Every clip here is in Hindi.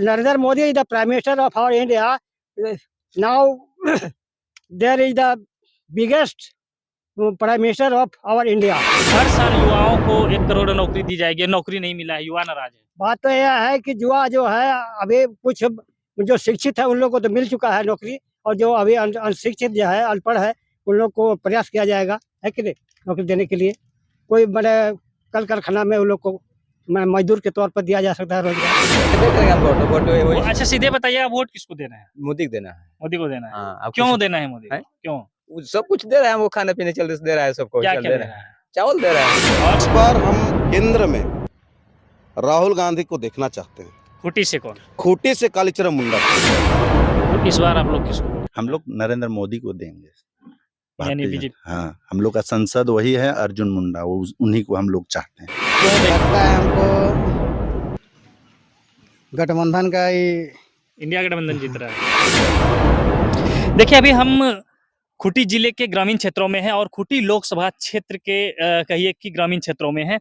Narendra Modi is the Prime Minister of our India. Now there is the biggest Prime Minister of our India. हर साल युवाओं को 1 करोड़ नौकरी दी जाएगी, नौकरी नहीं मिला है, युवा नाराज है। बात तो यह है कि युवा जो है अभी कुछ जो शिक्षित है उन लोगों को तो मिल चुका है नौकरी, और जो अभी अनशिक्षित जो है, अनपढ़ है, उन लोग को प्रयास किया जाएगा, है कि नहीं, नौकरी देने के लिए। कोई बड़े कल कारखाना में उन लोग को मजदूर के तौर पर दिया जा सकता है रोजगार। वो अच्छा सीधे बताइए, आप वोट किसको देना है? मोदी को देना है। मोदी को देना है। हाँ, क्यों देना है मोदी को? क्यों? वो सब कुछ दे रहा है, वो खाने पीने चल दे रहा है, सबको क्या चल क्या दे दे रहा है, रहा है? चावल दे रहा है। इस बार हम केंद्र में राहुल गांधी को देखना चाहते हैं। खूंटी से कौन? खूंटी से कालीचरण मुंडा। तो इस बार आप लोग किसको? हम लोग नरेंद्र मोदी को देंगे। यानी भारतीय बीजेपी। हाँ, हम लोग का सांसद वही है, अर्जुन मुंडा, वो उन्हीं को हम लोग चाहते हैं। क्यों देना? लगता है हमको गठबंधन का ही इंडिया गठबंधन जीत रहा है। देखिए, अभी हम खूंटी जिले के ग्रामीण क्षेत्रों में हैं और खूंटी लोकसभा क्षेत्र के कहिए कि ग्रामीण क्षेत्रों में हैं।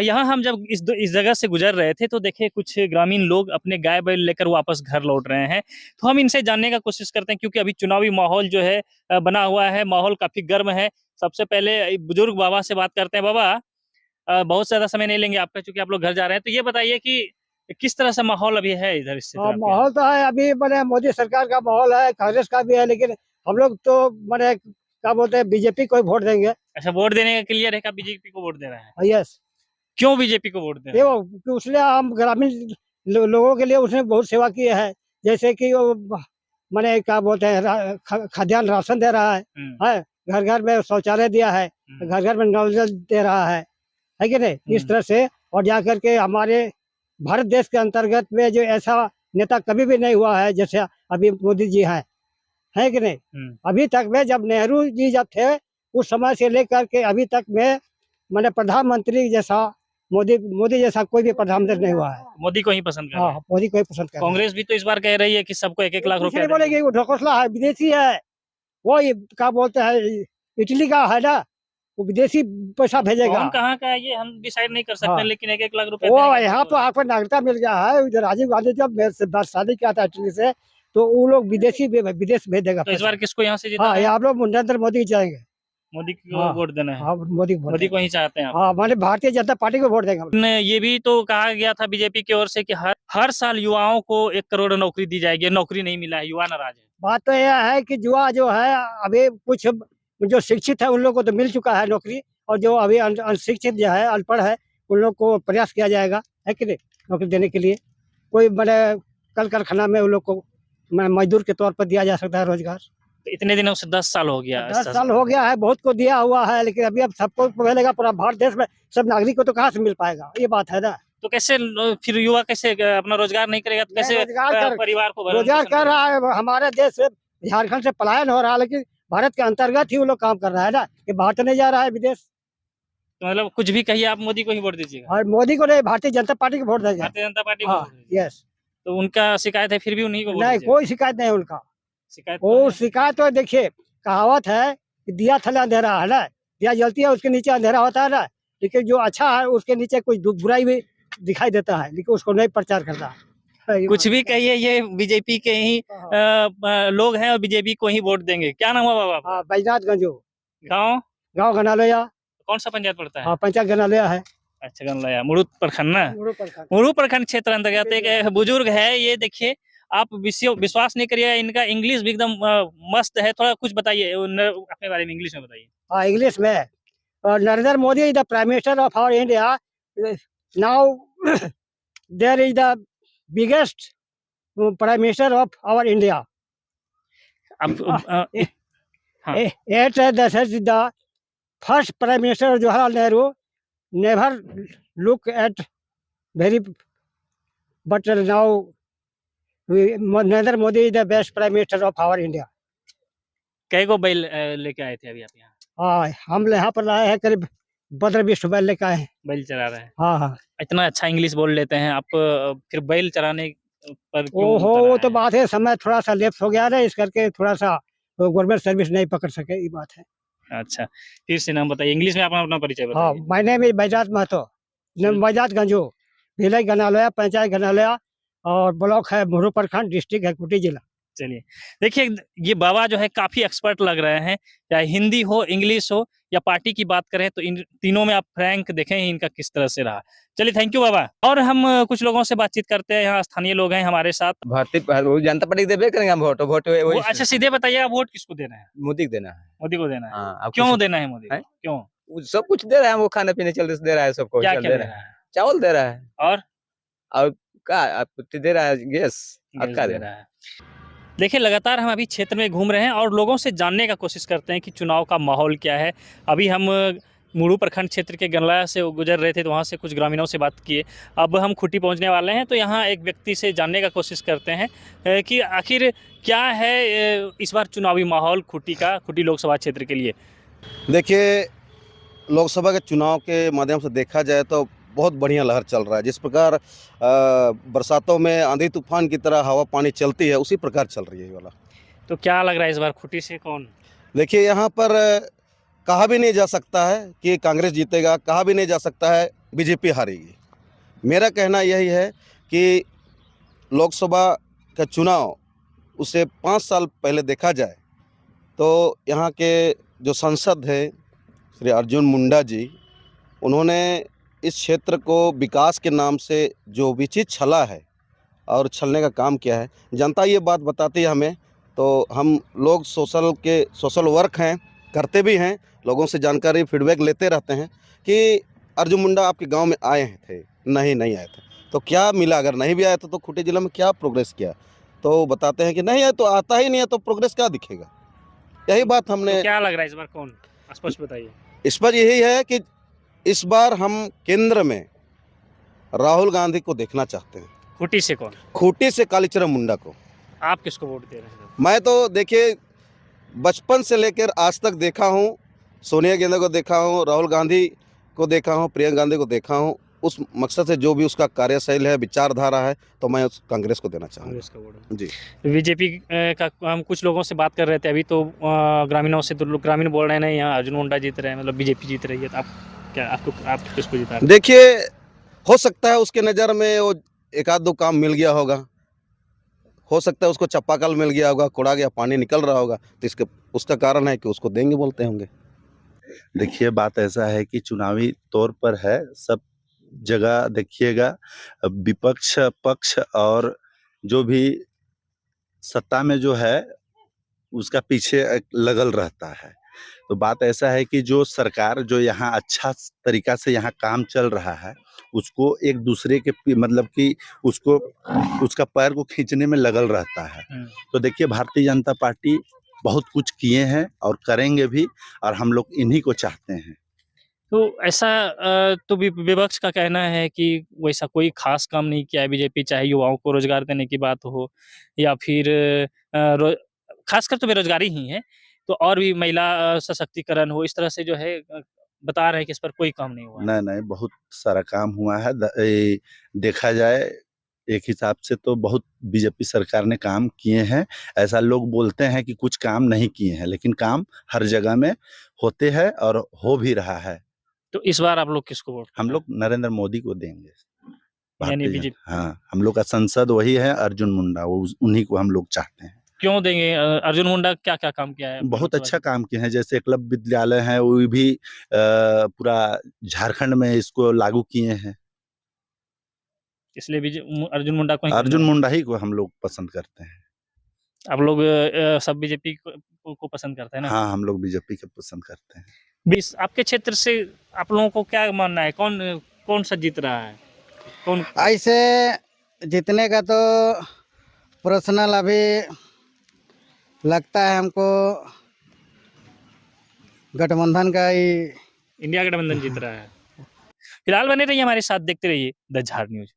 यहाँ हम जब इस जगह से गुजर रहे थे तो देखे कुछ ग्रामीण लोग अपने गाय बैल लेकर वापस घर लौट रहे हैं। तो हम इनसे जानने का कोशिश करते हैं, क्योंकि अभी चुनावी माहौल जो है बना हुआ है, माहौल काफी गर्म है। सबसे पहले बुजुर्ग बाबा से बात करते हैं। बाबा, बहुत ज्यादा समय नहीं लेंगे आपका, चूंकि आप लोग घर जा रहे हैं, तो ये बताइए कि किस तरह से माहौल अभी है इधर इस क्षेत्र आपके यहाँ? माहौल तो है अभी मैंने मोदी सरकार का माहौल है, कांग्रेस का भी है, लेकिन हम लोग तो मैंने क्या बोलते हैं बीजेपी को ही वोट देंगे। अच्छा, वोट देने का क्लियर है कि आप बीजेपी को वोट दे रहे हैं? यस, क्यों बीजेपी को वोट दे रहे हैं? देखो उसने हम ग्रामीण लोगों के लिए उसने बहुत सेवा की है, जैसे कि वो मैंने क्या बोलते हैं खाद्यान्न राशन दे रहा है, घर घर में शौचालय दिया है, घर घर में नल जल दे रहा है कि नहीं, इस तरह से। और जाकर के हमारे भारत देश के अंतर्गत में जो ऐसा नेता कभी भी नहीं हुआ है जैसे अभी मोदी जी है कि नहीं। अभी तक में जब नेहरू जी जब थे उस समय से लेकर के अभी तक में मैंने प्रधानमंत्री जैसा मोदी जैसा कोई भी प्रधानमंत्री नहीं हुआ है। मोदी को ही पसंद कर रहे हाँ, हैं। मोदी को ही पसंद करते हैं। कांग्रेस भी तो इस बार कह रही है कि सबको 1-1 लाख कुछ रुपया नहीं बोलेगी, वो ढकोसला है, विदेशी है, वो क्या बोलते हैं इटली का है ना, वो विदेशी पैसा भेजेगा। कौन कहाँ का है ये हम डिसाइड नहीं कर सकते, हाँ। लेकिन 1-1 लाख रुपया वो देगा यहाँ तो तो आपको नागरिकता मिल गया है। इधर राजीव गांधी जब शादी किया था इटली से, तो वो लोग विदेश भेज देगा। तो इस बार किसको यहाँ से जीतना हाँ, है? आप लोग नरेंद्र मोदी जाएंगे। मोदी को हाँ। वोट देना है। हाँ, मोदी को ही चाहते हैं आप। हाँ, मैंने भारतीय जनता पार्टी को वोट देंगे। ये भी तो कहा गया था बीजेपी की ओर से कि हर साल युवाओं को 1 करोड़ नौकरी दी जाएगी, नौकरी नहीं मिला है, युवा नाराज है। बात तो यह है कि युवा जो है अभी कुछ जो शिक्षित है उन लोग को तो मिल चुका है नौकरी, और जो अभी अनशिक्षित जो है, अनपढ़ है, उन लोग को प्रयास किया जाएगा, है कि नहीं, नौकरी देने के लिए। कोई बड़े कल कारखाना में उन लोग को मजदूर के तौर पर दिया जा सकता है रोजगार। तो इतने दिनों से 10 साल हो गया। 10 साल हो गया है, बहुत को दिया हुआ है, लेकिन अभी अब सबको मिलेगा, पूरा भारत देश में सब नागरिक को तो कहाँ से मिल पाएगा, ये बात है ना। तो कैसे फिर युवा कैसे अपना रोजगार नहीं करेगा तो कैसे परिवार को रोजगार कर रहा है। हमारे देश से झारखंड से पलायन हो रहा है, लेकिन भारत के अंतर्गत ही वो लोग काम कर रहा है ना, कि बाहर तो नहीं जा रहा है विदेश। तो मतलब कुछ भी कहिए, आप मोदी को ही वोट दीजिएगा? और मोदी को नहीं, भारतीय जनता पार्टी को वोट देंगे। भारतीय जनता पार्टी को वोट दीजिएगा। यस। तो उनका शिकायत है, फिर भी उन्हीं को वोट नहीं, दीजिएगा? कोई शिकायत नहीं है उनका। शिकायत वो शिकायत तो देखिए, कहावत है कि दिया थले अंधेरा है ना, दिया जलती है उसके नीचे अंधेरा होता है ना, लेकिन जो अच्छा है उसके नीचे कुछ बुराई भी दिखाई देता है, लेकिन उसको नहीं प्रचार करता है। कुछ भी कहिए, ये बीजेपी के ही लोग हैं और बीजेपी को ही वोट देंगे। क्या नाम हुआ बाबा? हाँ, बैजनाथगंज गाँव गनालया। कौन सा पंचायत पड़ता है? हाँ, पंचायत गनालया है। अच्छा, गनलया, मुरुड प्रखंड ना, मुरुड प्रखंड क्षेत्र अंतर्गत एक बुजुर्ग है। ये देखिए, आप विश्वास नहीं करिए, इनका इंग्लिश भी एकदम मस्त है। थोड़ा कुछ बताइए अपने बारे में, इंग्लिश में बताइए। हाँ, इंग्लिश में। Narendra Modi is the prime minister of our India. Now there is the biggest prime minister of our India. It that is the first prime minister Jawaharlal Nehru never look at very, but now Narendra Modi is the best prime minister of our India. कई को बैल लेके आए थे अभी आप यहाँ? हाँ, हम यहाँ पर लाए हैं करीब 15-20 बैल लेके आए हैं। बैल चरा रहे हैं? हाँ हाँ। इतना अच्छा इंग्लिश बोल लेते हैं आप, फिर बैल चराने पर क्यों ओहो, उतर वो आए तो हैं? बात है, समय थोड़ा सा लेफ्ट हो गया ना, इस करके थोड़ा सा गवर्नमेंट सर्विस नहीं पकड़ सके, ये बात है। अच्छा, फिर से नाम बताइए, इंग्लिश में अपना परिचय हाँ, बताइए। My name is Baijnath Mahto, Baijnath Ganju, village Ganalaya, panchayat Ganalaya, और ब्लॉक है मुरू प्रखंड, डिस्ट्रिक्ट है खूंटी जिला। चलिए, देखिए ये बाबा जो है काफ़ी एक्सपर्ट लग रहे हैं, चाहे हिंदी हो, इंग्लिश हो या पार्टी की बात करें तो इन तीनों में आप रैंक देखें ही इनका किस तरह से रहा। चलिए थैंक यू बाबा। और हम कुछ लोगों से बातचीत करते हैं, यहाँ स्थानीय लोग हैं हमारे साथ। भारतीय वो जनता पार्टी देवे करेंगे हम वोट वोट वो वही अच्छा सीधे बताइए आप वोट किसको देना है? मोदी को देना है। मोदी को देना है। हाँ, अब क्यों कुछ- देना है मोदी को? हैं? क्यों? वो सब कुछ दे रहा है, वो खाने पीने चल दे रहा है सबको, क्या चल क्या दे दे रहा है। रहा है? चावल दे रहा है और क्या आपको दे रहा है, गैस अब गैस क्या दे दे रहा रहा है। देखिए लगातार हम अभी क्षेत्र में घूम रहे हैं और लोगों से जानने का कोशिश करते हैं कि चुनाव का माहौल क्या है। अभी हम मुरू प्रखंड क्षेत्र के गनला से गुजर रहे थे तो वहाँ से कुछ ग्रामीणों से बात किए। अब हम खूंटी पहुँचने वाले हैं तो यहाँ एक व्यक्ति से जानने का कोशिश करते हैं कि आखिर क्या है इस बार चुनावी माहौल खूंटी लोकसभा क्षेत्र के लिए। देखिए, लोकसभा के चुनाव के माध्यम से देखा जाए तो बहुत बढ़िया लहर चल रहा है। जिस प्रकार बरसातों में आंधी तूफान की तरह हवा पानी चलती है, उसी प्रकार चल रही है ये वाला। तो क्या लग रहा है इस बार खूंटी से कौन? देखिए, यहाँ पर कहा भी नहीं जा सकता है कि कांग्रेस जीतेगा, कहा भी नहीं जा सकता है बीजेपी हारेगी। मेरा कहना यही है कि लोकसभा का चुनाव उसे 5 साल पहले देखा जाए तो यहाँ के जो सांसद हैं श्री अर्जुन मुंडा जी, उन्होंने इस क्षेत्र को विकास के नाम से जो भी चीज़ छला है और छलने का काम किया है, जनता ये बात बताती है हमें। तो हम लोग सोशल वर्क हैं, करते भी हैं, लोगों से जानकारी फीडबैक लेते रहते हैं कि अर्जुन मुंडा आपके गांव में आए थे, नहीं आए थे, तो क्या मिला? अगर नहीं भी आए थे तो खूंटी जिला में क्या प्रोग्रेस किया? तो बताते हैं कि नहीं आए तो आता ही नहीं है, तो प्रोग्रेस क्या दिखेगा? यही बात हमने। तो क्या लग रहा है इस बार कौन? स्पष्ट बताइए। इस पर यही है कि इस बार हम केंद्र में राहुल गांधी को देखना चाहते हैं। खूंटी से कौन? खूंटी से कालीचरण मुंडा को। आप किसको वोट दे रहे हैं? मैं तो देखिए बचपन से लेकर आज तक देखा हूँ, सोनिया गांधी को देखा हूँ, राहुल गांधी को देखा हूँ, प्रियंका गांधी को देखा हूँ। उस मकसद से जो भी उसका कार्यशैली है, विचारधारा है, तो मैं उस कांग्रेस को देना चाहूँगा। कांग्रेस का वोट जी। बीजेपी का हम कुछ लोगों से बात कर रहे थे अभी तो ग्रामीणों से, तो लोग ग्रामीण बोल रहे हैं नहीं यहाँ अर्जुन मुंडा जीत रहे हैं, मतलब बीजेपी जीत रही है। तो आप किसको जिता रहे हैं? देखिए, हो सकता है उसके नज़र में वो एक आध दो काम मिल गया होगा, हो सकता है उसको चापाकल मिल गया होगा, कोड़ा गया, पानी निकल रहा होगा, तो उसका कारण है कि उसको देंगे बोलते होंगे। देखिए, बात ऐसा है कि चुनावी तौर पर है, सब जगह देखिएगा विपक्ष पक्ष और जो भी सत्ता में जो है उसका पीछे एक लगल रहता है। तो बात ऐसा है कि जो सरकार जो यहाँ अच्छा तरीका से यहाँ काम चल रहा है, उसको एक दूसरे के मतलब कि उसको उसका पैर को खींचने में लगल रहता है। तो देखिए, भारतीय जनता पार्टी बहुत कुछ किए हैं और करेंगे भी, और हम लोग इन्हीं को चाहते हैं। तो ऐसा तो विपक्ष का कहना है कि वैसा कोई खास काम नहीं किया है बीजेपी, चाहे युवाओं को रोजगार देने की बात हो या फिर खासकर तो बेरोजगारी ही है, तो और भी महिला सशक्तिकरण हो, इस तरह से जो है बता रहे हैं कि इस पर कोई काम नहीं हुआ है। नहीं, बहुत सारा काम हुआ है। देखा जाए एक हिसाब से तो बहुत बीजेपी सरकार ने काम किए हैं। ऐसा लोग बोलते हैं कि कुछ काम नहीं किए हैं, लेकिन काम हर जगह में होते हैं और हो भी रहा है। तो इस बार आप लोग किसको वोट हम लोग नरेंद्र मोदी को देंगे। यानी भारतीय बीजेपी? हाँ, हम लोग का सांसद वही है अर्जुन मुंडा, वो उन्हीं को हम लोग चाहते हैं। क्यों देंगे? अर्जुन मुंडा क्या-क्या काम किया है? बहुत अच्छा काम किए हैं, जैसे एकलव्य विद्यालय है वो भी पूरा झारखंड में इसको लागू किए हैं। इसलिए अर्जुन मुंडा को ही अर्जुन मुंडा ही को हम लोग पसंद करते हैं। आप लोग सब बीजेपी को पसंद करते हैं ना? हाँ, हम लोग बीजेपी को पसंद करते हैं। बीस आपके क्षेत्र से आप लोगों को क्या मानना है, कौन सा जीत रहा है? कौन? ऐसे जीतने का तो पर्सनल अभी लगता है हमको गठबंधन का ही। इंडिया गठबंधन जीत रहा है। फिलहाल बने रहिए हमारे साथ, देखते रहिए द झार न्यूज।